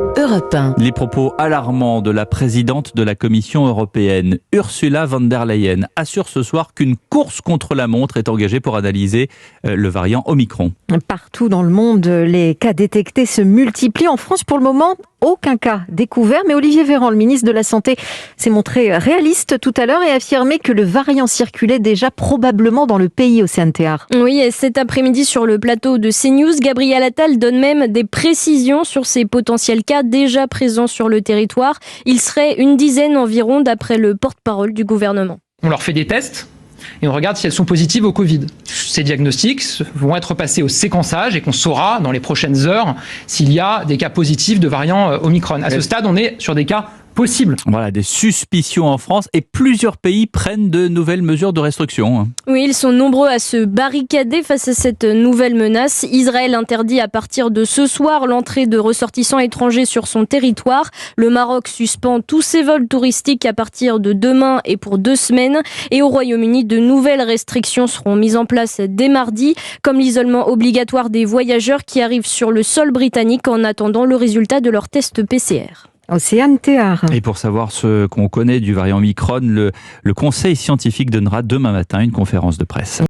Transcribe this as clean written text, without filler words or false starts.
Europe 1. Les propos alarmants de la présidente de la Commission européenne, Ursula von der Leyen, assure ce soir qu'une course contre la montre est engagée pour analyser le variant Omicron. Partout dans le monde, les cas détectés se multiplient. En France, pour le moment, aucun cas découvert. Mais Olivier Véran, le ministre de la Santé, s'est montré réaliste tout à l'heure et a affirmé que le variant circulait déjà probablement dans le pays, Océane Théard. Oui, et cet après-midi sur le plateau de CNews, Gabriel Attal donne même des précisions sur ces potentiels cas déjà présents sur le territoire. Il serait une dizaine environ d'après le porte-parole du gouvernement. On leur fait des tests et on regarde si elles sont positives au Covid. Ces diagnostics vont être passés au séquençage et qu'on saura dans les prochaines heures s'il y a des cas positifs de variant Omicron. À ce stade, on est sur des cas possibles. Voilà, des suspicions en France et plusieurs pays prennent de nouvelles mesures de restriction. Oui, ils sont nombreux à se barricader face à cette nouvelle menace. Israël interdit à partir de ce soir l'entrée de ressortissants étrangers sur son territoire. Le Maroc suspend tous ses vols touristiques à partir de demain et pour 2 semaines. Et au Royaume-Uni, de nouvelles restrictions seront mises en place dès mardi, comme l'isolement obligatoire des voyageurs qui arrivent sur le sol britannique en attendant le résultat de leur test PCR. Océane Théard. Et pour savoir ce qu'on connaît du variant Omicron, le Conseil scientifique donnera demain matin une conférence de presse.